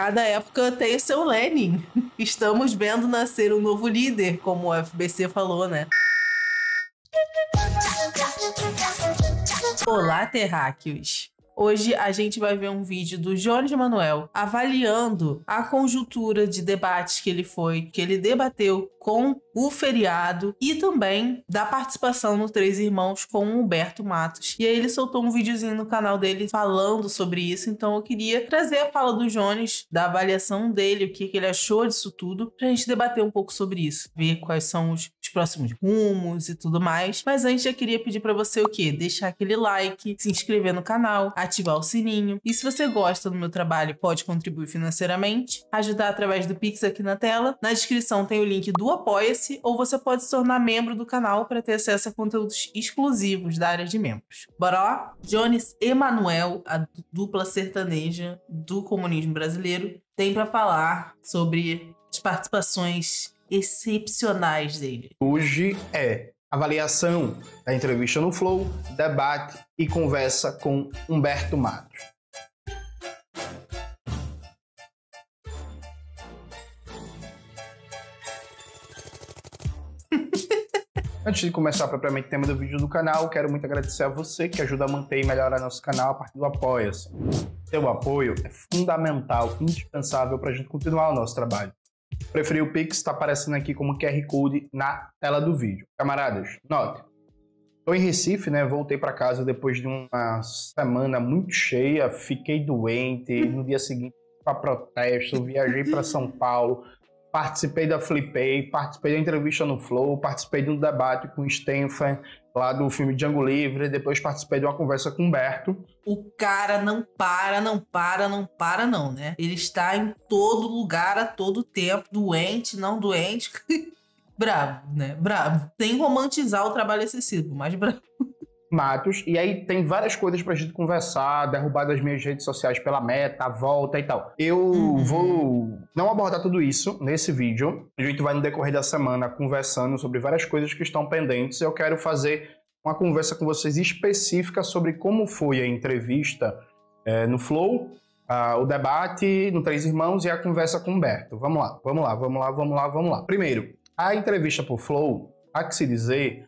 Cada época tem o seu Lenin. Estamos vendo nascer um novo líder, como o FBC falou, né? Olá, terráqueos! Hoje a gente vai ver um vídeo do Jones Manuel avaliando a conjuntura de debates que ele debateu com o feriado e também da participação no Três Irmãos com o Humberto Matos. E aí ele soltou um videozinho no canal dele falando sobre isso, então eu queria trazer a fala do Jones, da avaliação dele, o que ele achou disso tudo, pra gente debater um pouco sobre isso, ver quais são os próximos rumos e tudo mais. Mas antes eu queria pedir pra você o quê? Deixar aquele like, se inscrever no canal, ativar o sininho. E se você gosta do meu trabalho, pode contribuir financeiramente, ajudar através do Pix aqui na tela. Na descrição tem o link do Apoia-se, ou você pode se tornar membro do canal para ter acesso a conteúdos exclusivos da área de membros. Bora lá? Jones Emanuel, a dupla sertaneja do comunismo brasileiro, tem para falar sobre as participações excepcionais dele. Hoje é avaliação da entrevista no Flow, debate e conversa com Humberto Matos. Antes de começar propriamente o tema do vídeo do canal, quero muito agradecer a você que ajuda a manter e melhorar nosso canal a partir do Apoia-se. Seu apoio é fundamental, indispensável para a gente continuar o nosso trabalho. Preferir o Pix, está aparecendo aqui como QR Code na tela do vídeo. Camaradas, note. Estou em Recife, né? Voltei para casa depois de uma semana muito cheia, fiquei doente, no dia seguinte para protesto, viajei para São Paulo, participei da Flipei, participei da entrevista no Flow, participei de um debate com o Stefan, lá do filme Django Livre, depois participei de uma conversa com o Humberto. O cara não para, não, né? Ele está em todo lugar, a todo tempo, doente, não doente. Bravo, né? Bravo. Sem romantizar o trabalho excessivo, mas bravo. Matos, e aí tem várias coisas pra gente conversar, derrubar das minhas redes sociais pela meta, a volta e tal. Eu vou não abordar tudo isso nesse vídeo, a gente vai no decorrer da semana conversando sobre várias coisas que estão pendentes. Eu quero fazer uma conversa com vocês específica sobre como foi a entrevista no Flow, o debate no Três Irmãos e a conversa com o Humberto. Vamos lá. Primeiro, a entrevista pro Flow, há que se dizer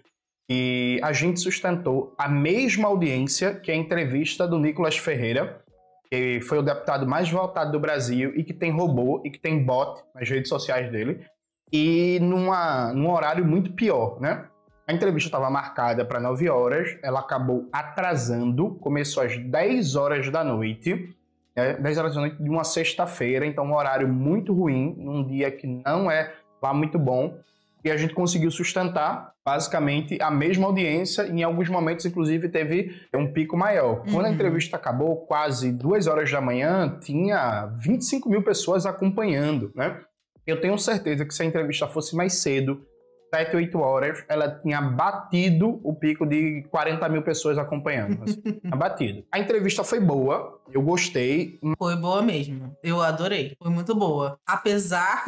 que a gente sustentou a mesma audiência que a entrevista do Nicolas Ferreira, que foi o deputado mais votado do Brasil e que tem robô e que tem bot nas redes sociais dele, e num horário muito pior, né? A entrevista estava marcada para 9 horas, ela acabou atrasando, começou às 10 horas da noite, 10 horas da noite de uma sexta-feira, então um horário muito ruim, num dia que não é lá muito bom, e a gente conseguiu sustentar basicamente a mesma audiência, e em alguns momentos inclusive teve um pico maior. Quando a entrevista acabou, quase 2 horas da manhã, tinha 25 mil pessoas acompanhando, né? Eu tenho certeza que se a entrevista fosse mais cedo, 7, 8 horas, ela tinha batido o pico de 40 mil pessoas acompanhando. Assim, tinha batido. A entrevista foi boa, eu gostei. Foi boa mesmo, eu adorei, foi muito boa. Apesar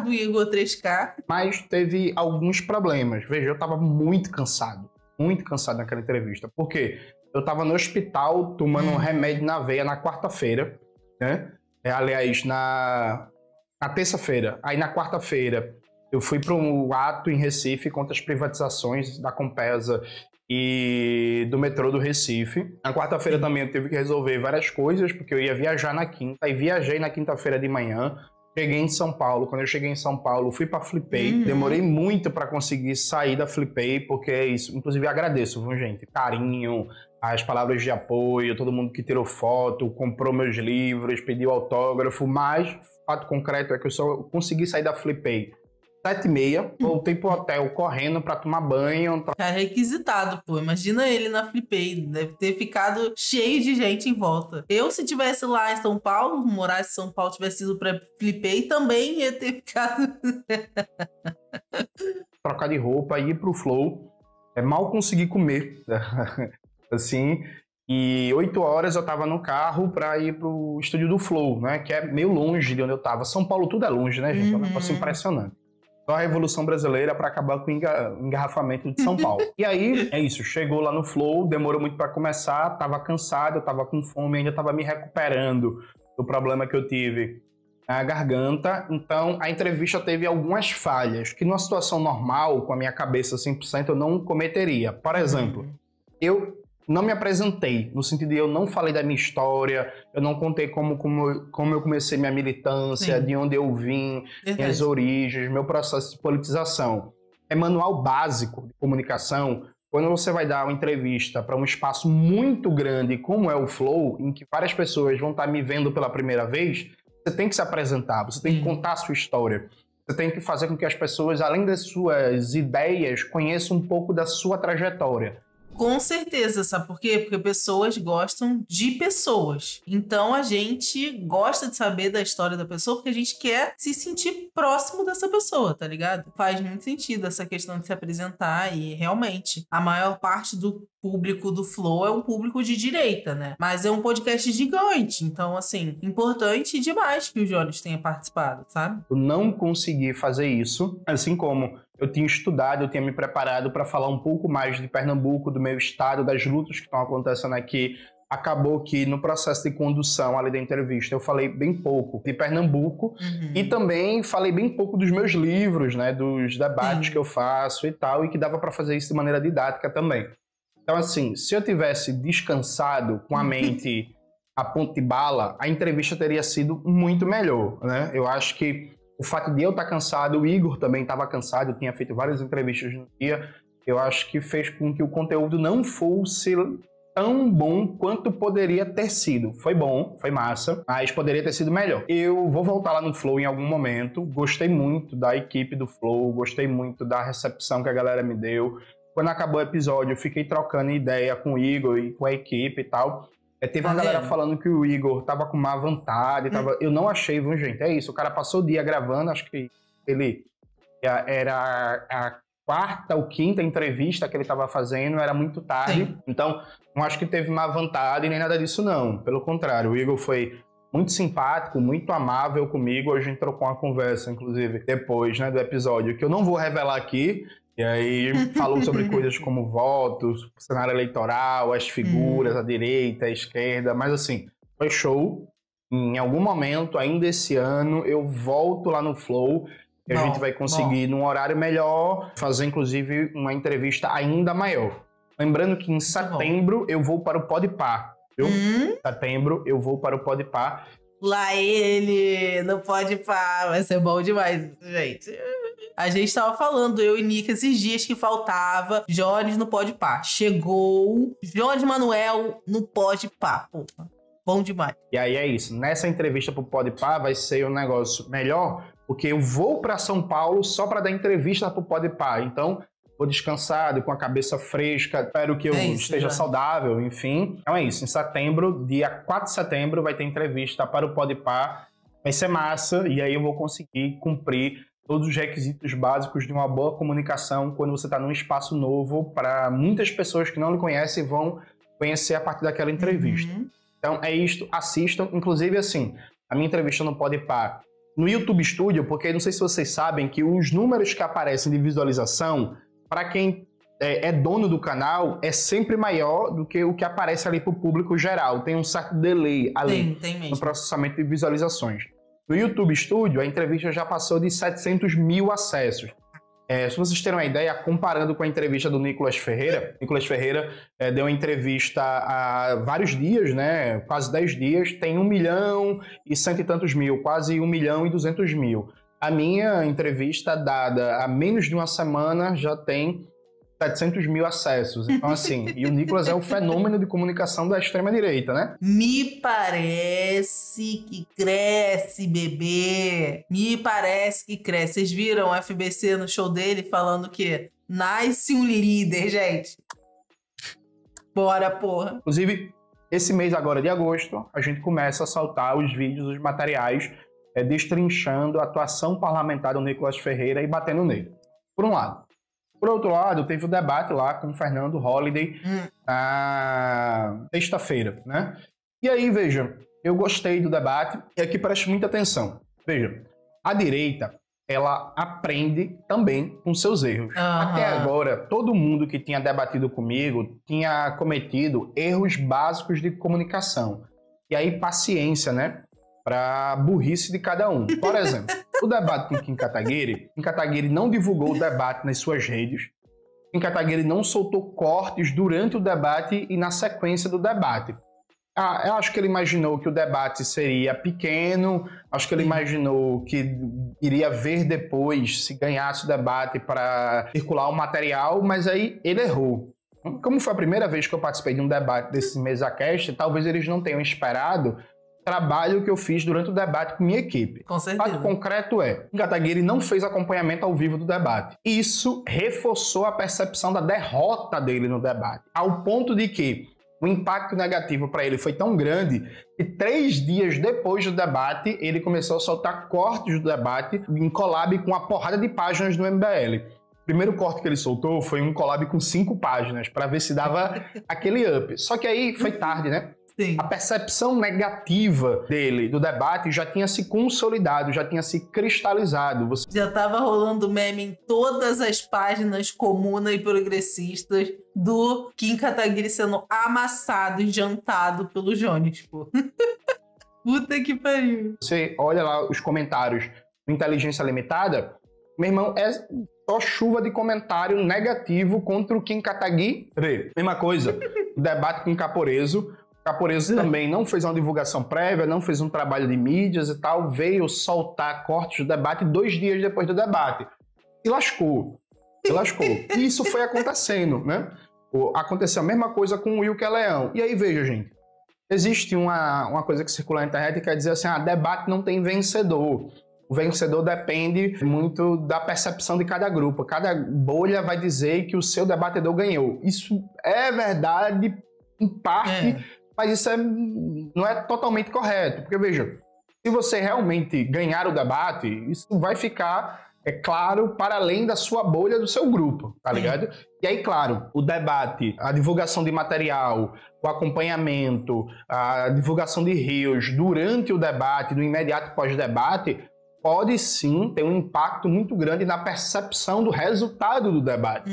do Igor 3K. Mas teve alguns problemas. Veja, eu tava muito cansado naquela entrevista. Por quê? Eu tava no hospital tomando um remédio na veia na quarta-feira, né? Aliás, na terça-feira. Aí na quarta-feira eu fui para um ato em Recife contra as privatizações da Compesa e do metrô do Recife. Na quarta-feira também eu tive que resolver várias coisas, porque eu ia viajar na quinta, e viajei na quinta-feira de manhã. Cheguei em São Paulo. Quando eu cheguei em São Paulo, fui para Flipei. Demorei muito para conseguir sair da Flipei, porque é isso. Inclusive, agradeço, viu, gente? Carinho, as palavras de apoio, todo mundo que tirou foto, comprou meus livros, pediu autógrafo. Mas, fato concreto é que eu só consegui sair da Flipei 7h30, voltei pro hotel correndo pra tomar banho. Cara, requisitado, pô. Imagina ele na Flipei. Deve ter ficado cheio de gente em volta. Eu, se tivesse lá em São Paulo, morasse em São Paulo, tivesse ido pra Flipei, também ia ter ficado... Trocar de roupa, ir pro Flow. Mal consegui comer. Assim... E 8 horas eu tava no carro pra ir pro estúdio do Flow, né? Que é meio longe de onde eu tava. São Paulo tudo é longe, né, gente? É um negócio impressionante. Só a Revolução Brasileira para acabar com o engarrafamento de São Paulo. E aí, é isso. Chegou lá no Flow, demorou muito para começar, tava cansado, tava com fome, ainda tava me recuperando do problema que eu tive na garganta. Então, a entrevista teve algumas falhas que numa situação normal, com a minha cabeça 100%, eu não cometeria. Por exemplo, eu não me apresentei, no sentido de eu não falei da minha história, eu não contei como eu comecei minha militância, de onde eu vim, minhas origens, meu processo de politização. É manual básico de comunicação. Quando você vai dar uma entrevista para um espaço muito grande, como é o Flow, em que várias pessoas vão estar me vendo pela primeira vez, você tem que se apresentar, você tem que contar a sua história. Você tem que fazer com que as pessoas, além das suas ideias, conheçam um pouco da sua trajetória. Com certeza, sabe por quê? Porque pessoas gostam de pessoas. Então a gente gosta de saber da história da pessoa porque a gente quer se sentir próximo dessa pessoa, tá ligado? Faz muito sentido essa questão de se apresentar e realmente a maior parte do público do Flow é um público de direita, né? Mas é um podcast gigante, então assim, importante demais que o Jones tenha participado, sabe? Eu não consegui fazer isso, assim como eu tinha estudado, eu tinha me preparado para falar um pouco mais de Pernambuco, do meu estado, das lutas que estão acontecendo aqui. Acabou que no processo de condução ali da entrevista eu falei bem pouco de Pernambuco e também falei bem pouco dos meus livros, né, dos debates que eu faço e tal, e que dava para fazer isso de maneira didática também. Então assim, se eu tivesse descansado com a mente a ponto de bala, a entrevista teria sido muito melhor, né? Eu acho que o fato de eu estar cansado, o Igor também estava cansado, eu tinha feito várias entrevistas no dia, eu acho que fez com que o conteúdo não fosse tão bom quanto poderia ter sido. Foi bom, foi massa, mas poderia ter sido melhor. Eu vou voltar lá no Flow em algum momento, gostei muito da equipe do Flow, gostei muito da recepção que a galera me deu. Quando acabou o episódio, eu fiquei trocando ideia com o Igor e com a equipe e tal. Teve uma galera falando que o Igor tava com má vontade, eu não achei, viu, gente? É isso, o cara passou o dia gravando, acho que ele era a quarta ou quinta entrevista que ele tava fazendo, era muito tarde, então não acho que teve má vontade nem nada disso, não. Pelo contrário, o Igor foi muito simpático, muito amável comigo, a gente trocou uma conversa, inclusive, depois, né, do episódio, que eu não vou revelar aqui. E aí falou sobre coisas como votos, cenário eleitoral, as figuras, a direita, a esquerda, mas assim, foi show. Em algum momento, ainda esse ano, eu volto lá no Flow e a gente vai conseguir, num horário melhor, fazer inclusive uma entrevista ainda maior. Lembrando que em setembro eu vou para o Podpah, viu? Setembro eu vou para o Podpah. Lá ele, no Podpah, vai ser bom demais, gente. A gente tava falando, eu e Nica, esses dias que faltava Jones no Podpah. Chegou Jones Manuel no Podpah. Porra, bom demais. E aí é isso. Nessa entrevista pro Podpah vai ser um negócio melhor, porque eu vou para São Paulo só para dar entrevista pro Podpah. Então, vou descansado, com a cabeça fresca, espero que eu esteja saudável, enfim. Então é isso. Em setembro, dia 4 de setembro, vai ter entrevista para o Podpah. Vai ser massa, e aí eu vou conseguir cumprir todos os requisitos básicos de uma boa comunicação quando você está num espaço novo, para muitas pessoas que não lhe conhecem vão conhecer a partir daquela entrevista. Então é isto, assistam. Inclusive, assim, a minha entrevista no Podpah no YouTube Studio, porque não sei se vocês sabem que os números que aparecem de visualização, para quem é dono do canal, é sempre maior do que o que aparece ali para o público geral. Tem um certo delay ali no processamento de visualizações. No YouTube Studio, a entrevista já passou de 700 mil acessos. Se vocês terem uma ideia, comparando com a entrevista do Nicolas Ferreira, deu uma entrevista há vários dias, né? Quase 10 dias, tem 1 milhão e cento e tantos mil, quase 1 milhão e 200 mil. A minha entrevista, dada há menos de uma semana, já tem 700 mil acessos. Então, assim, e o Nicolas é o fenômeno de comunicação da extrema-direita, né? Me parece que cresce, bebê. Me parece que cresce. Vocês viram o FBC no show dele falando que nasce um líder, gente. Bora, porra. Inclusive, esse mês agora de agosto, a gente começa a soltar os vídeos, os materiais, destrinchando a atuação parlamentar do Nicolas Ferreira e batendo nele. Por um lado. Por outro lado, teve o debate lá com o Fernando Holliday na sexta-feira, né? E aí, veja, eu gostei do debate e aqui preste muita atenção. Veja, a direita, ela aprende também com seus erros. Até agora, todo mundo que tinha debatido comigo tinha cometido erros básicos de comunicação. E aí, paciência, né? Para burrice de cada um. Por exemplo, o debate com Kim Kataguiri não divulgou o debate nas suas redes. Kim Kataguiri não soltou cortes durante o debate e na sequência do debate. Eu acho que ele imaginou que o debate seria pequeno, acho que ele imaginou que iria ver depois se ganhasse o debate para circular o material, mas aí ele errou. Como foi a primeira vez que eu participei de um debate desse MesaCast, talvez eles não tenham esperado o trabalho que eu fiz durante o debate com minha equipe. Com certeza. O fato concreto é, Kim Kataguiri não fez acompanhamento ao vivo do debate. Isso reforçou a percepção da derrota dele no debate, ao ponto de que o impacto negativo para ele foi tão grande que 3 dias depois do debate, ele começou a soltar cortes do debate em collab com uma porrada de páginas do MBL. O primeiro corte que ele soltou foi um collab com 5 páginas, para ver se dava aquele up. Só que aí foi tarde, né? Sim. A percepção negativa dele, do debate, já tinha se consolidado, já tinha se cristalizado. Já tava rolando meme em todas as páginas comunas e progressistas do Kim Kataguiri sendo amassado e jantado pelo Jones, pô. Puta que pariu. Você olha lá os comentários do Inteligência Limitada, meu irmão, é só chuva de comentário negativo contra o Kim Kataguiri. Mesma coisa, o debate com o Caporeso. Caporeso também não fez uma divulgação prévia, não fez um trabalho de mídias e tal, veio soltar cortes do debate 2 dias depois do debate. Se lascou. E isso foi acontecendo, né? Aconteceu a mesma coisa com o Wilker Leão. E aí, veja, gente, existe uma coisa que circula na internet que quer dizer assim, debate não tem vencedor. O vencedor depende muito da percepção de cada grupo. Cada bolha vai dizer que o seu debatedor ganhou. Isso é verdade, em parte, mas isso não é totalmente correto. Porque, veja, se você realmente ganhar o debate, isso vai ficar, claro, para além da sua bolha, do seu grupo, tá ligado? E aí, claro, o debate, a divulgação de material, o acompanhamento, a divulgação de rios durante o debate, no imediato pós-debate, pode sim ter um impacto muito grande na percepção do resultado do debate.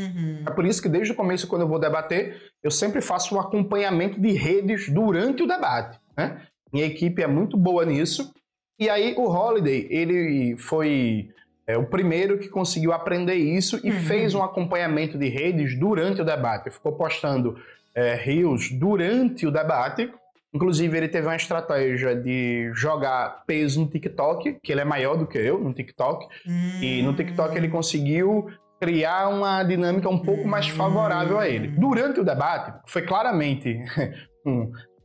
É por isso que desde o começo, quando eu vou debater, eu sempre faço um acompanhamento de redes durante o debate, né? Minha equipe é muito boa nisso. E aí o Holiday, ele foi o primeiro que conseguiu aprender isso e fez um acompanhamento de redes durante o debate. Ficou postando reels durante o debate. Inclusive, ele teve uma estratégia de jogar peso no TikTok, que ele é maior do que eu no TikTok. E no TikTok ele conseguiu criar uma dinâmica um pouco mais favorável a ele. Durante o debate, foi claramente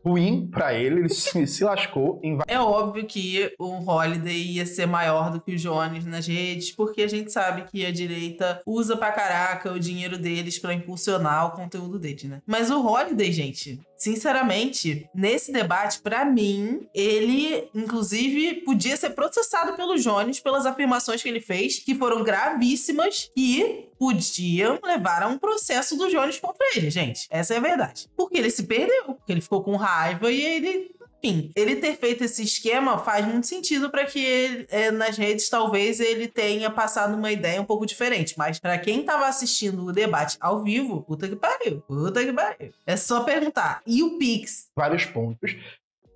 ruim para ele se lascou. É óbvio que o Holiday ia ser maior do que o Jones nas redes, porque a gente sabe que a direita usa pra caraca o dinheiro deles pra impulsionar o conteúdo deles, né? Mas o Holiday, gente, sinceramente, nesse debate, pra mim, ele, inclusive, podia ser processado pelo Jones pelas afirmações que ele fez, que foram gravíssimas e podiam levar a um processo do Jones contra ele, gente. Essa é a verdade. Porque ele se perdeu, porque ele ficou com raiva e enfim, ele ter feito esse esquema faz muito sentido para que ele, nas redes talvez ele tenha passado uma ideia um pouco diferente. Mas para quem tava assistindo o debate ao vivo, puta que pariu. É só perguntar. E o Pix? Vários pontos.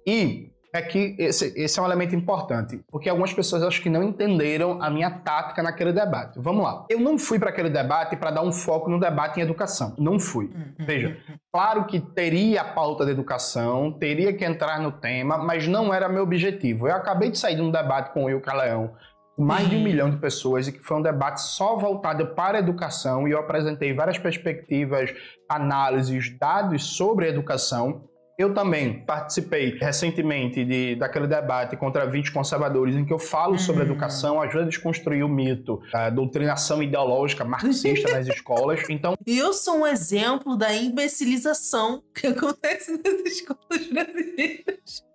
E é que esse é um elemento importante, porque algumas pessoas acho que não entenderam a minha tática naquele debate. Vamos lá. Eu não fui para aquele debate para dar um foco no debate em educação. Não fui. Veja, claro que teria a pauta da educação, teria que entrar no tema, mas não era meu objetivo. Eu acabei de sair de um debate com o Wilker Leão, com mais de 1 milhão de pessoas, e que foi um debate só voltado para a educação, e eu apresentei várias perspectivas, análises, dados sobre a educação. Eu também participei recentemente daquele debate contra 20 conservadores, em que eu falo sobre educação, ajuda a desconstruir o mito, a doutrinação ideológica marxista nas escolas. Então, eu sou um exemplo da imbecilização que acontece nas escolas brasileiras.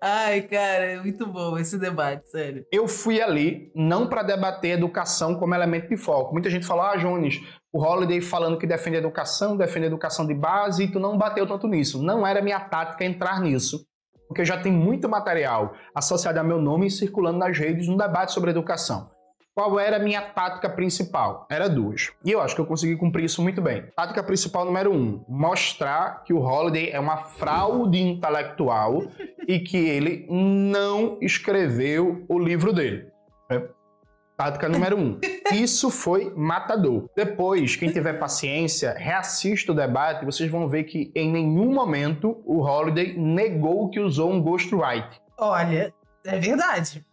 Ai, cara, é muito bom esse debate, sério. Eu fui ali não para debater educação como elemento de foco. Muita gente fala, Jones, o Holiday falando que defende educação de base, e tu não bateu tanto nisso. Não era minha tática entrar nisso, porque já tem muito material associado a meu nome circulando nas redes num debate sobre educação. qual era a minha tática principal? Era duas. E eu acho que eu consegui cumprir isso muito bem. Tática principal número 1, mostrar que o Holiday é uma fraude intelectual e que ele não escreveu o livro dele. Tática número 1. Isso foi matador. Depois, quem tiver paciência, reassista o debate, vocês vão ver que em nenhum momento o Holiday negou que usou um ghostwriter. Olha, é verdade.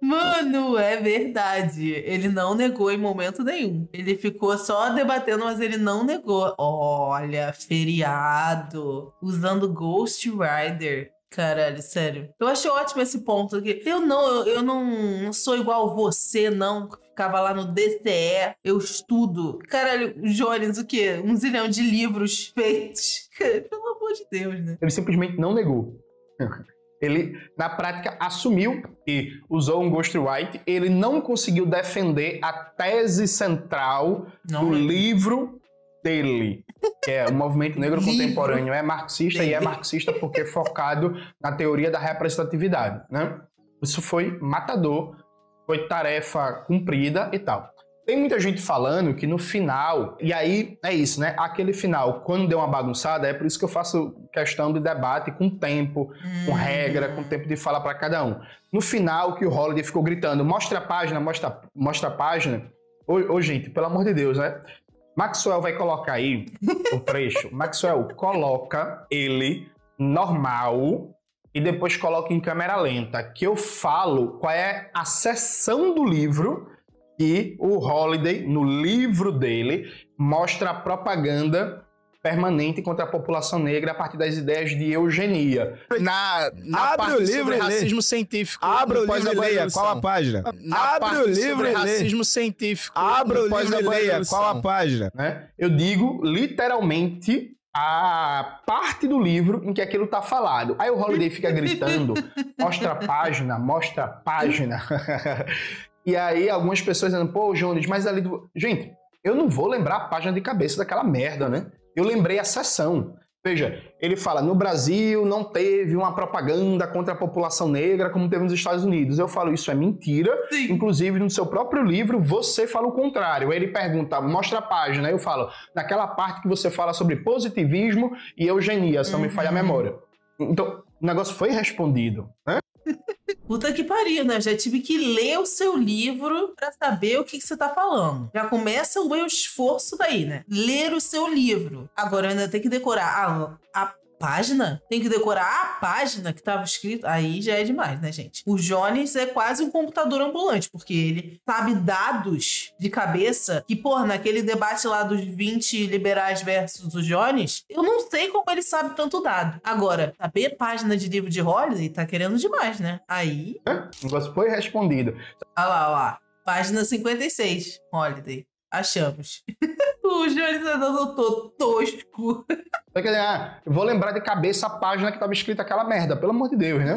Mano, é verdade. Ele não negou em momento nenhum. Ele ficou só debatendo, mas ele não negou. Olha, feriado. Usando Ghost Rider. Caralho, sério. Eu achei ótimo esse ponto aqui. Eu não sou igual você, não. Ficava lá no DCE. Eu estudo. Caralho, Jones, o quê? 1 zilhão de livros feitos. Pelo amor de Deus, né? Ele simplesmente não negou. Ele, na prática, assumiu que usou um ghostwriter. Ele não conseguiu defender a tese central do livro dele, que é o movimento negro contemporâneo é marxista e é marxista porque é focado na teoria da representatividade, né? Isso foi matador, foi tarefa cumprida e tal. Tem muita gente falando que no final, e aí é isso, né? Aquele final, quando deu uma bagunçada, é por isso que eu faço questão de debate com tempo, com regra, com tempo de fala para cada um. No final, que o Holiday ficou gritando, mostra a página, mostra a página. Ô, gente, pelo amor de Deus, né? Maxwell vai colocar aí o trecho. Maxwell coloca ele normal e depois coloca em câmera lenta, que eu falo qual é a seção do livro que o Holiday, no livro dele, mostra a propaganda permanente contra a população negra a partir das ideias de eugenia. Na Abre parte o livro sobre e racismo lê. científico. Abre o livro e leia. Qual a página? Abre o livro e lê. Racismo científico. Abre o livro e leia. Qual a página? Né? Eu digo literalmente a parte do livro em que aquilo está falado. Aí o Holiday fica gritando, mostra a página, mostra a página. E aí algumas pessoas dizendo, pô, Jones, mas ali... Gente, eu não vou lembrar a página de cabeça daquela merda, né? Eu lembrei a seção. Veja, ele fala, no Brasil não teve uma propaganda contra a população negra como teve nos Estados Unidos. Eu falo, isso é mentira. Sim. Inclusive, no seu próprio livro, você fala o contrário. Aí ele pergunta, mostra a página. Aí eu falo, naquela parte que você fala sobre positivismo e eugenia, se não me falha a memória. Então, o negócio foi respondido, né? Puta que pariu, né? Eu já tive que ler o seu livro pra saber o que você tá falando. Já começa o meu esforço daí, né? Ler o seu livro. Agora eu ainda tenho que decorar a página? Tem que decorar a página que tava escrito. Aí já é demais, né, gente? O Jones é quase um computador ambulante, porque ele sabe dados de cabeça que, porra, naquele debate lá dos 20 liberais versus o Jones, eu não sei como ele sabe tanto dado. Agora, saber página de livro de Holiday tá querendo demais, né? Aí... O negócio foi respondido. Olha lá. Página 56, Holiday. Achamos. O Jones adotou tosco. Eu vou lembrar de cabeça a página que estava escrita aquela merda, pelo amor de Deus, né?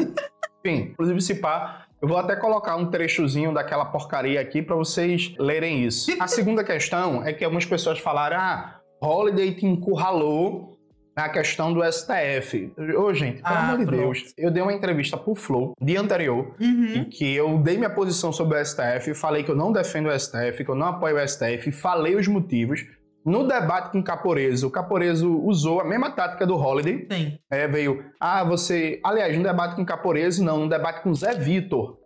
Enfim, inclusive se pá, eu vou até colocar um trechozinho daquela porcaria aqui para vocês lerem isso. A segunda questão é que algumas pessoas falaram, Holiday te encurralou na questão do STF. Ô, gente, pelo amor de Deus, eu dei uma entrevista pro Flow, dia anterior, em que eu dei minha posição sobre o STF, falei que eu não defendo o STF, que eu não apoio o STF, falei os motivos. No debate com o Caporeso usou a mesma tática do Holiday. Sim. Veio, aliás, no debate com o Caporeso, não, no debate com o Zé Vitor.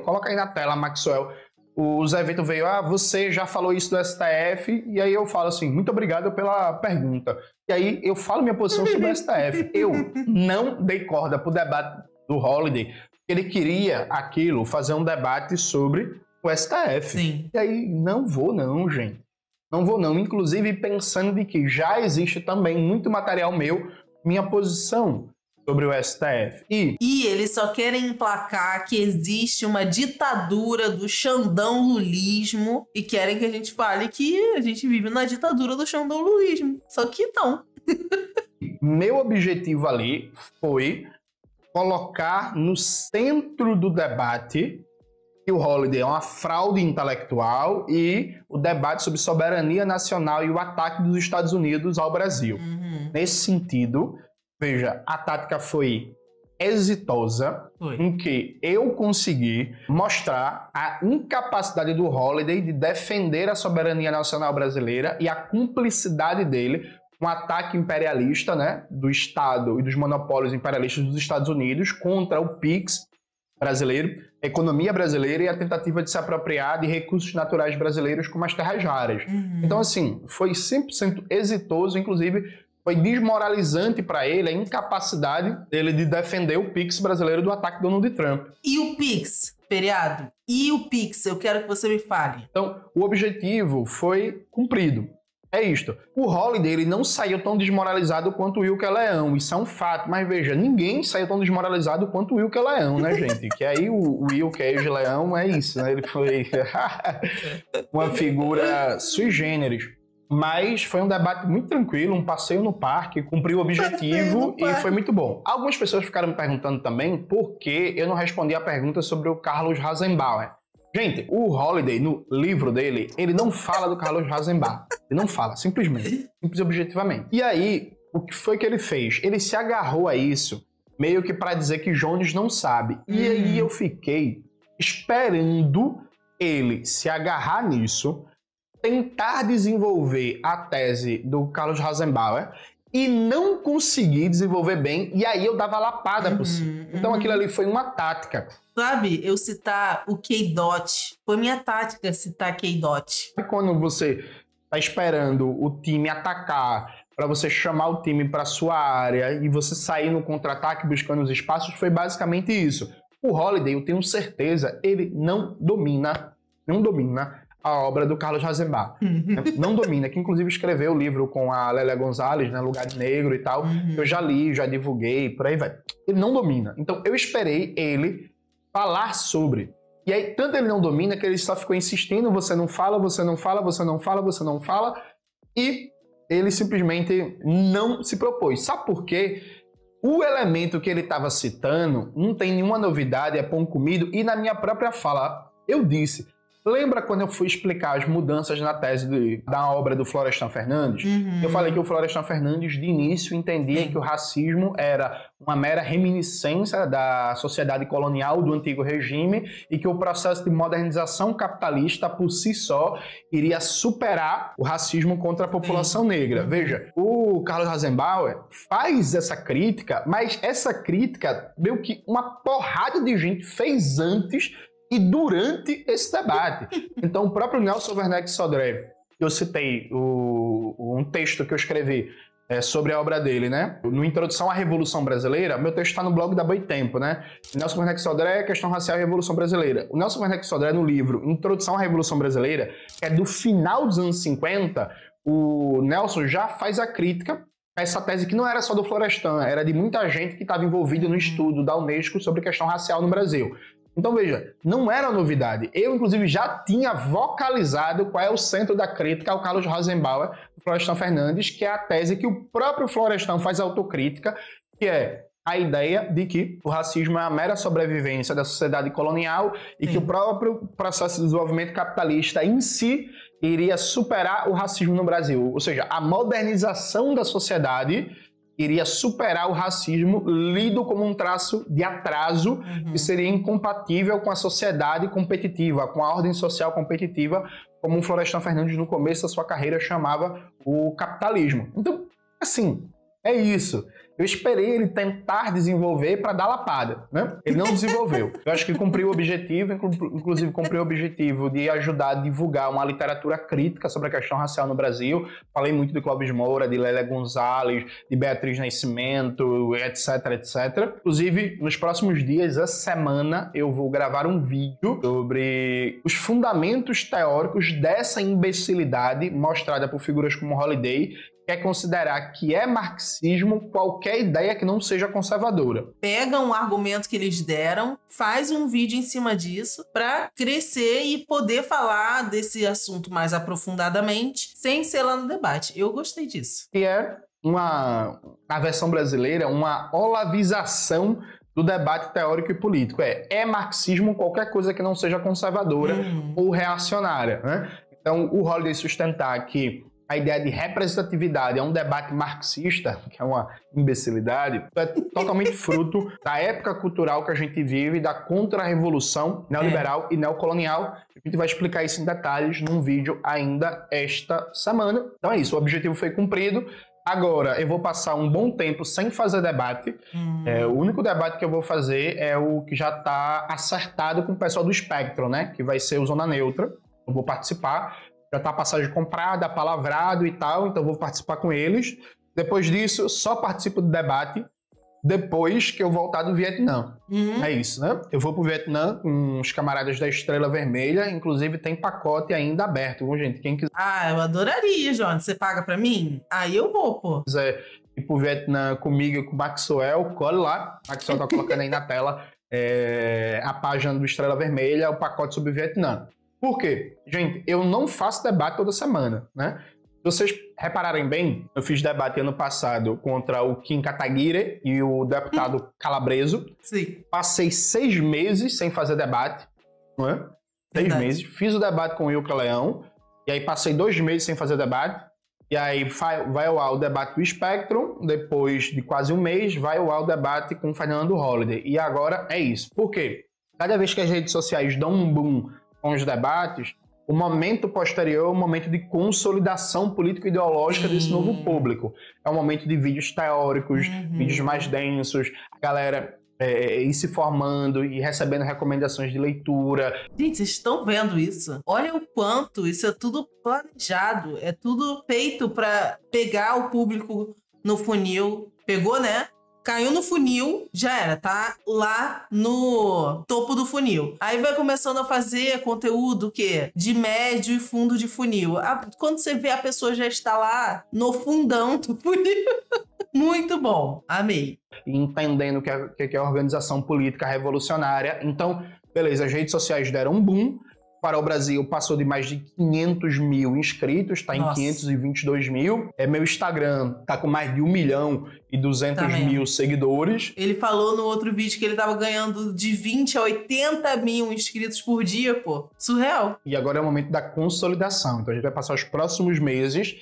Coloca aí na tela, Maxwell. O Zé Vitor veio, você já falou isso do STF, e aí eu falo assim, muito obrigado pela pergunta. E aí eu falo minha posição sobre o STF. Eu não dei corda pro debate do Holiday, ele queria fazer um debate sobre o STF. Sim. E aí, não vou não, gente. Não vou não, inclusive pensando de que já existe também muito material meu, minha posição sobre o STF. E eles só querem emplacar que existe uma ditadura do Xandão lulismo e querem que a gente fale que a gente vive na ditadura do Xandão lulismo. Só que não. Meu objetivo ali foi colocar no centro do debate que o Holiday é uma fraude intelectual e o debate sobre soberania nacional e o ataque dos Estados Unidos ao Brasil. Nesse sentido, veja, a tática foi exitosa em que eu consegui mostrar a incapacidade do Holliday de defender a soberania nacional brasileira e a cumplicidade dele com o ataque imperialista, né, do Estado e dos monopólios imperialistas dos Estados Unidos contra o PIX brasileiro, a economia brasileira e a tentativa de se apropriar de recursos naturais brasileiros como as terras raras. Então, assim, foi 100% exitoso, inclusive foi desmoralizante para ele a incapacidade dele de defender o PIX brasileiro do ataque do Donald Trump. E o PIX, feriado? E o PIX? Eu quero que você me fale. Então, o objetivo foi cumprido. É isto. O Holliday, ele não saiu tão desmoralizado quanto o Wilker Leão. Isso é um fato. Mas veja, ninguém saiu tão desmoralizado quanto o Wilker Leão, né, gente? Que aí o Wilker Leão é isso, né? Ele foi uma figura sui generis. Mas foi um debate muito tranquilo, um passeio no parque, cumpriu o objetivo e foi muito bom. Algumas pessoas ficaram me perguntando também por que eu não respondi a pergunta sobre o Carlos Rasenbauer. Gente, o Holliday, no livro dele, ele não fala do Carlos Rasenbauer. Ele não fala, simplesmente. Simples e objetivamente. E aí, o que foi que ele fez? Ele se agarrou a isso, meio que para dizer que Jones não sabe. E aí eu fiquei esperando ele se agarrar nisso, tentar desenvolver a tese do Carlos Rasenbauer e não conseguir desenvolver bem, e aí eu dava lapada por cima. Então aquilo ali foi uma tática. Sabe, eu citar o K-Dot, foi minha tática citar K-Dot. E quando você tá esperando o time atacar, para você chamar o time para sua área e você sair no contra-ataque buscando os espaços, foi basicamente isso. O Holliday, eu tenho certeza, ele não domina a obra do Carlos Rasenbauer. Não domina, que inclusive escreveu o livro com a Lélia Gonzalez, né, Lugar de Negro e tal. Eu já li, já divulguei, por aí vai. Ele não domina. Então eu esperei ele falar sobre. E aí, tanto ele não domina que ele só ficou insistindo, você não fala, você não fala, você não fala, você não fala, e ele simplesmente não se propôs. Sabe por quê? O elemento que ele estava citando não tem nenhuma novidade, é pão comido, e na minha própria fala eu disse... Lembra quando eu fui explicar as mudanças na tese da obra do Florestan Fernandes? Eu falei que o Florestan Fernandes, de início, entendia que o racismo era uma mera reminiscência da sociedade colonial do antigo regime e que o processo de modernização capitalista, por si só, iria superar o racismo contra a população negra. Veja, o Carlos Rasenbauer faz essa crítica, mas essa crítica, meio que uma porrada de gente fez antes e durante esse debate. Então, o próprio Nelson Werneck Sodré, eu citei um texto que eu escrevi sobre a obra dele, né? No Introdução à Revolução Brasileira, meu texto está no blog da Boitempo, né? Nelson Werneck Sodré, Questão Racial e Revolução Brasileira. O Nelson Werneck Sodré, no livro Introdução à Revolução Brasileira, que é do final dos anos 50, o Nelson já faz a crítica a essa tese que não era só do Florestan, era de muita gente que estava envolvida no estudo da Unesco sobre questão racial no Brasil. Então, veja, não era novidade. Eu, inclusive, já tinha vocalizado qual é o centro da crítica ao Carlos Rasenbauer, do Florestan Fernandes, que é a tese que o próprio Florestan faz autocrítica, que é a ideia de que o racismo é a mera sobrevivência da sociedade colonial e que o próprio processo de desenvolvimento capitalista em si iria superar o racismo no Brasil. Ou seja, a modernização da sociedade iria superar o racismo lido como um traço de atraso que seria incompatível com a sociedade competitiva, com a ordem social competitiva, como o Florestan Fernandes no começo da sua carreira chamava o capitalismo. Então, assim, é isso. Eu esperei ele tentar desenvolver para dar lapada, né? Ele não desenvolveu. Eu acho que ele cumpriu o objetivo, inclusive cumpriu o objetivo de ajudar a divulgar uma literatura crítica sobre a questão racial no Brasil. Falei muito de Clóvis Moura, de Lélia Gonzalez, de Beatriz Nascimento, etc, etc. Inclusive, nos próximos dias, essa semana, eu vou gravar um vídeo sobre os fundamentos teóricos dessa imbecilidade mostrada por figuras como Holliday, que é considerar que é marxismo qualquer ideia que não seja conservadora. Pega um argumento que eles deram, faz um vídeo em cima disso para crescer e poder falar desse assunto mais aprofundadamente, sem ser lá no debate. Eu gostei disso. E é na versão brasileira, uma olavização do debate teórico e político. É marxismo qualquer coisa que não seja conservadora ou reacionária, né? Então, o Holliday sustentar que a ideia de representatividade é um debate marxista, que é uma imbecilidade, é totalmente fruto da época cultural que a gente vive, da contra-revolução neoliberal e neocolonial. A gente vai explicar isso em detalhes num vídeo ainda esta semana. Então é isso, o objetivo foi cumprido. Agora, eu vou passar um bom tempo sem fazer debate. O único debate que eu vou fazer é o que já está acertado com o pessoal do Espectro, né? Que vai ser o Zona Neutra. Eu vou participar. Já está a passagem comprada, palavrado e tal, então eu vou participar com eles. Depois disso, eu só participo do debate depois que eu voltar do Vietnã. É isso, né? Eu vou pro Vietnã com os camaradas da Estrela Vermelha, inclusive tem pacote ainda aberto, viu, gente? Quem quiser... Ah, eu adoraria, Johnny. Você paga pra mim? Aí eu vou, pô. Quiser ir pro Vietnã comigo e com o Maxwell, colhe lá. O Maxwell tá colocando aí na tela a página do Estrela Vermelha, o pacote sobre o Vietnã. Por quê? Gente, eu não faço debate toda semana, né? Se vocês repararem bem, eu fiz debate ano passado contra o Kim Kataguiri e o deputado Calabreso. Sim. Passei 6 meses sem fazer debate, não é? 6 meses. Fiz o debate com o Wilker Leão, e aí passei 2 meses sem fazer debate. E aí vai ao ar o debate do Spectrum, depois de quase 1 mês, vai ao ar o debate com o Fernando Holliday. E agora é isso. Por quê? Cada vez que as redes sociais dão um boom com os debates, o momento posterior é um momento de consolidação político-ideológica desse novo público. É um momento de vídeos teóricos, vídeos mais densos, a galera ir se formando e recebendo recomendações de leitura. Gente, vocês estão vendo isso? Olha o quanto isso é tudo planejado, é tudo feito para pegar o público no funil. Pegou, né? Caiu no funil, já era, tá lá no topo do funil. Aí vai começando a fazer conteúdo, o quê? De médio e fundo de funil. Quando você vê, a pessoa já está lá no fundão do funil. Muito bom, amei. Entendendo o que é a organização política revolucionária. Então, beleza, as redes sociais deram um boom. Para o Brasil passou de mais de 500 mil inscritos, está em 522 mil. Meu Instagram está com mais de 1.200.000 seguidores. Ele falou no outro vídeo que ele estava ganhando de 20 a 80 mil inscritos por dia, pô. Surreal. E agora é o momento da consolidação. Então a gente vai passar os próximos meses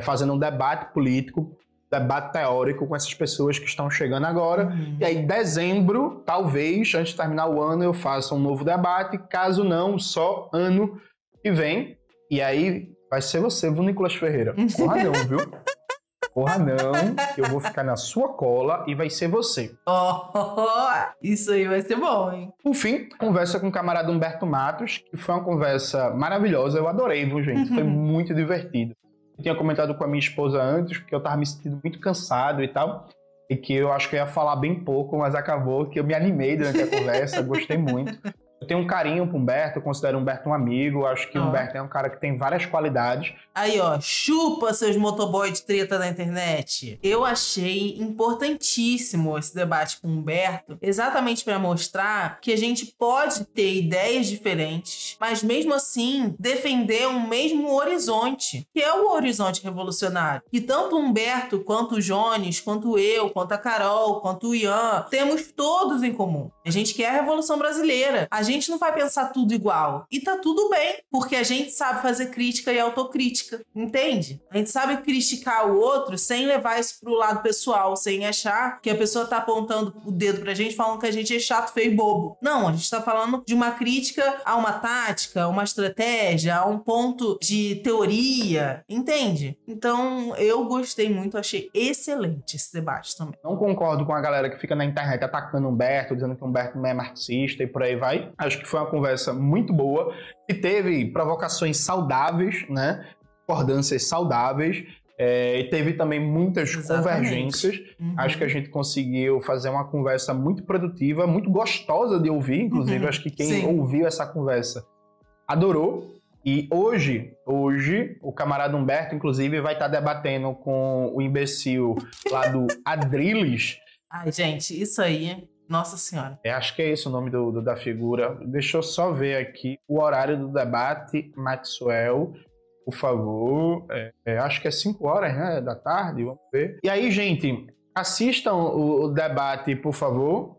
fazendo um debate político, debate teórico com essas pessoas que estão chegando agora. E aí, em dezembro, talvez, antes de terminar o ano, eu faça um novo debate. Caso não, só ano que vem. E aí, vai ser você, viu, Nicolas Ferreira? Porra não, viu? Porra não, eu vou ficar na sua cola e vai ser você. Isso aí vai ser bom, hein? Por fim, conversa com o camarada Humberto Matos, que foi uma conversa maravilhosa. Eu adorei, viu, gente? Foi muito divertido. Eu tinha comentado com a minha esposa antes, porque eu tava me sentindo muito cansado e tal, e que eu acho que eu ia falar bem pouco, mas acabou que eu me animei durante a conversa, gostei muito. Eu tenho um carinho pro Humberto, eu considero o Humberto um amigo, acho que o Humberto é um cara que tem várias qualidades. Aí, ó, chupa seus motoboy de treta na internet. Eu achei importantíssimo esse debate com o Humberto, exatamente para mostrar que a gente pode ter ideias diferentes, mas mesmo assim defender um mesmo horizonte, que é o horizonte revolucionário. E tanto o Humberto, quanto o Jones, quanto eu, quanto a Carol, quanto o Ian, temos todos em comum. A gente quer a Revolução Brasileira. A gente não vai pensar tudo igual. E tá tudo bem, porque a gente sabe fazer crítica e autocrítica, entende? A gente sabe criticar o outro sem levar isso pro lado pessoal, sem achar que a pessoa tá apontando o dedo pra gente, falando que a gente é chato, feio e bobo. Não, a gente tá falando de uma crítica a uma tática, a uma estratégia, a um ponto de teoria, entende? Então, eu gostei muito, achei excelente esse debate também. Não concordo com a galera que fica na internet atacando o Humberto, dizendo que o Humberto não é marxista e por aí vai. Acho que foi uma conversa muito boa, que teve provocações saudáveis, né? Discordâncias saudáveis, e teve também muitas convergências. Acho que a gente conseguiu fazer uma conversa muito produtiva, muito gostosa de ouvir, inclusive. Acho que quem ouviu essa conversa adorou. E hoje, o camarada Humberto, inclusive, vai estar debatendo com o imbecil lá do Adrilles. Ai, gente, isso aí... Nossa Senhora. Acho que é esse o nome da figura. Deixa eu só ver aqui o horário do debate, Maxwell, por favor. Acho que é 5 horas, né, da tarde, vamos ver. E aí, gente, assistam o debate, por favor.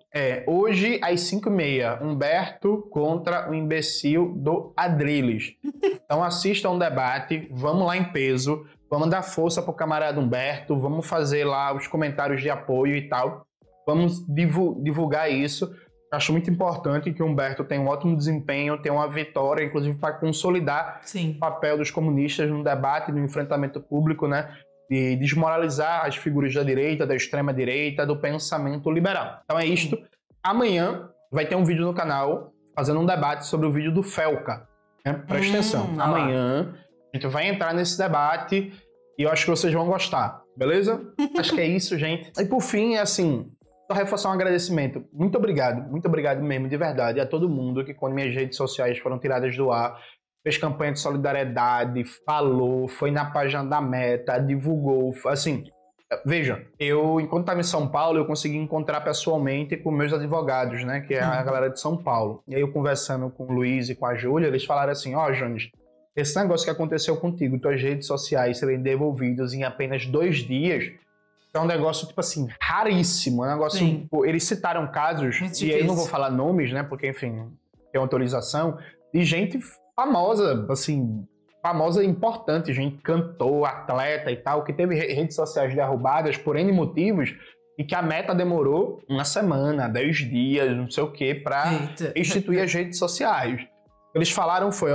Hoje, às 5h30, Humberto contra o imbecil do Adrilles. Então, assistam o debate, vamos lá em peso. Vamos dar força pro camarada Humberto, vamos fazer lá os comentários de apoio e tal. Vamos divulgar isso. Acho muito importante que o Humberto tenha um ótimo desempenho, tenha uma vitória, inclusive para consolidar o papel dos comunistas no debate, no enfrentamento público, né? De desmoralizar as figuras da direita, da extrema-direita, do pensamento liberal. Então é isto. Amanhã vai ter um vídeo no canal fazendo um debate sobre o vídeo do Felca. Né? Presta atenção. Amanhã a gente vai entrar nesse debate e eu acho que vocês vão gostar. Beleza? Acho que é isso, gente. E por fim, assim... Só reforçar um agradecimento. Muito obrigado mesmo, de verdade, a todo mundo que quando minhas redes sociais foram tiradas do ar, fez campanha de solidariedade, falou, foi na página da Meta, divulgou, assim... Veja, enquanto estava em São Paulo, eu consegui encontrar pessoalmente com meus advogados, né, que é a galera de São Paulo. E aí eu conversando com o Luiz e com a Júlia, eles falaram assim, Jones, esse negócio que aconteceu contigo, tuas redes sociais serem devolvidas em apenas 2 dias... É um negócio, tipo assim, raríssimo. É um negócio... Tipo, eles citaram casos, e aí eu não vou falar nomes, né? Porque, enfim, tem autorização, de gente famosa, assim... Famosa e importante, gente, cantor, atleta e tal, que teve redes sociais derrubadas por N motivos, e que a Meta demorou 1 semana, 10 dias, não sei o quê, pra instituir as redes sociais. Eles falaram foi,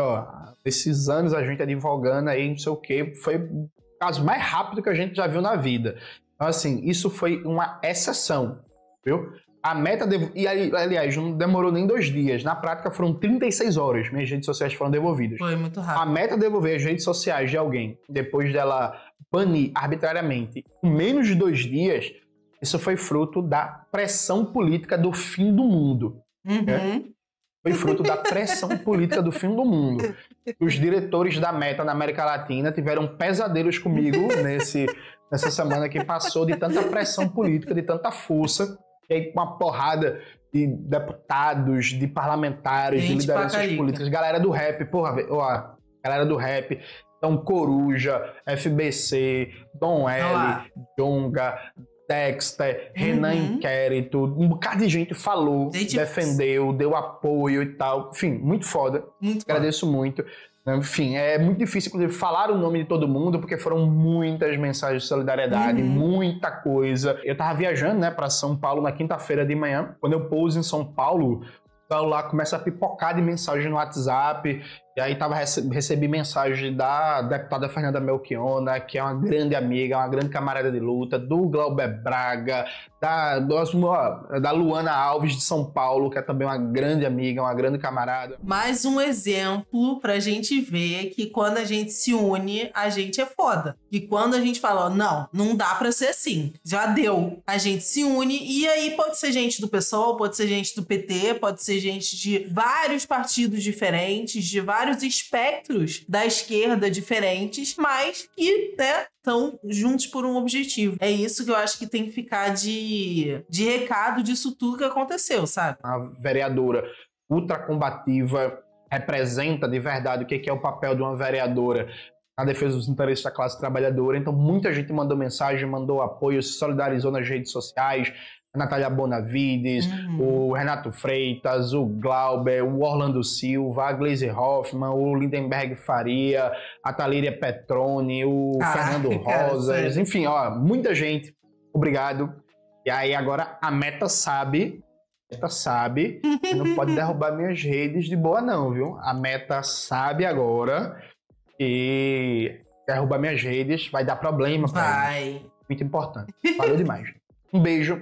esses anos a gente advogando aí, não sei o quê, foi o caso mais rápido que a gente já viu na vida. Então, assim, isso foi uma exceção, viu? A Meta... E, aliás, não demorou nem 2 dias. Na prática, foram 36 horas. Minhas redes sociais foram devolvidas. Foi muito rápido. A Meta devolver as redes sociais de alguém, depois dela banir arbitrariamente, em menos de 2 dias, isso foi fruto da pressão política do fim do mundo. Foi fruto da pressão política do fim do mundo. Os diretores da Meta na América Latina tiveram pesadelos comigo nessa semana que passou, de tanta pressão política, de tanta força, e aí uma porrada de deputados, de parlamentares, de lideranças políticas, galera do rap, galera do rap, então Coruja, FBC, Dom L, Jonga, Dexter, Renan Inquérito, um bocado de gente falou, defendeu, deu apoio e tal, enfim, muito foda, agradeço muito. Enfim, é muito difícil, inclusive, falar o nome de todo mundo, porque foram muitas mensagens de solidariedade, muita coisa. Eu tava viajando, né, pra São Paulo na quinta-feira de manhã. Quando eu pouso em São Paulo, o celular começa a pipocar de mensagem no WhatsApp. E aí recebi mensagem da deputada Fernanda Melchiona, que é uma grande amiga, uma grande camarada de luta, do Glauber Braga, da Luana Alves de São Paulo, que é também uma grande amiga, uma grande camarada. Mais um exemplo pra gente ver que quando a gente se une, a gente é foda. E quando a gente fala, não dá pra ser assim, já deu. A gente se une e aí pode ser gente do PSOL, pode ser gente do PT, pode ser gente de vários partidos diferentes, de vários espectros da esquerda diferentes, mas que, né, estão juntos por um objetivo. É isso que eu acho que tem que ficar de recado disso tudo que aconteceu, sabe? A vereadora ultracombativa representa de verdade o que é o papel de uma vereadora na defesa dos interesses da classe trabalhadora. Então muita gente mandou mensagem, mandou apoio, se solidarizou nas redes sociais. A Natália Bonavides, o Renato Freitas, o Glauber, o Orlando Silva, a Gleisi Hoffmann, o Lindenberg Faria, a Talíria Petroni, o Fernando Rosas, enfim, muita gente. Obrigado. E aí agora a Meta sabe que não pode derrubar minhas redes de boa não, viu? A Meta sabe agora que derrubar minhas redes vai dar problema pra mim. Muito importante. Valeu demais. Um beijo.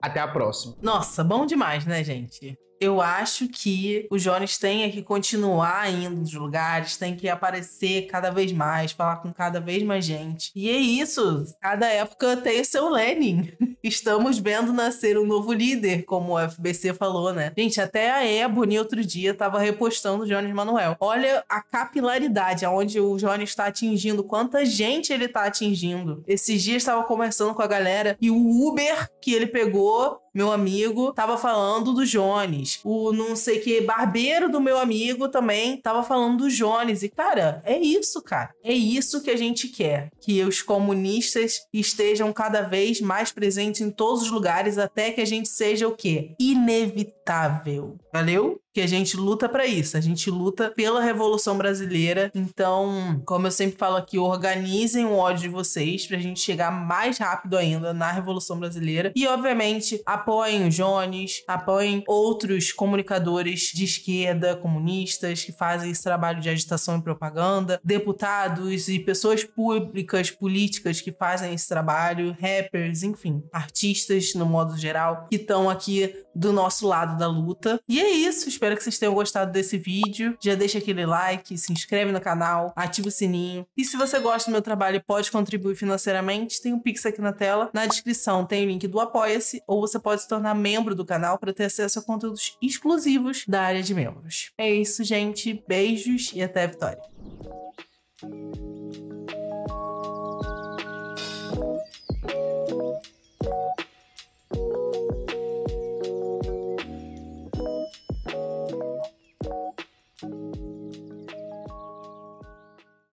Até a próxima. Nossa, bom demais, né, gente? Eu acho que o Jones tem que continuar indo nos lugares, tem que aparecer cada vez mais, falar com cada vez mais gente. E é isso, cada época tem seu Lenin. Estamos vendo nascer um novo líder, como o FBC falou, né? Gente, até a Ebony outro dia tava repostando o Jones Manuel. Olha a capilaridade, aonde o Jones está atingindo, quanta gente ele tá atingindo. Esses dias estava conversando com a galera e o Uber que ele pegou, meu amigo, tava falando do Jones. O não sei que barbeiro do meu amigo também tava falando do Jones. E, cara. É isso que a gente quer. Que os comunistas estejam cada vez mais presentes em todos os lugares até que a gente seja o quê? Inevitável. inevitável. Valeu? Que a gente luta pra isso, a gente luta pela Revolução Brasileira. Então, como eu sempre falo aqui, organizem o ódio de vocês pra gente chegar mais rápido ainda na Revolução Brasileira. E, obviamente, apoiem o Jones, apoiem outros comunicadores de esquerda, comunistas, que fazem esse trabalho de agitação e propaganda, deputados e pessoas públicas, políticas que fazem esse trabalho, rappers, enfim, artistas no modo geral, que estão aqui do nosso lado da luta. E é isso, espero que vocês tenham gostado desse vídeo. Já deixa aquele like, se inscreve no canal, ativa o sininho. E se você gosta do meu trabalho e pode contribuir financeiramente, tem um Pix aqui na tela. Na descrição tem o link do Apoia-se, ou você pode se tornar membro do canal para ter acesso a conteúdos exclusivos da área de membros. É isso, gente. Beijos e até a vitória.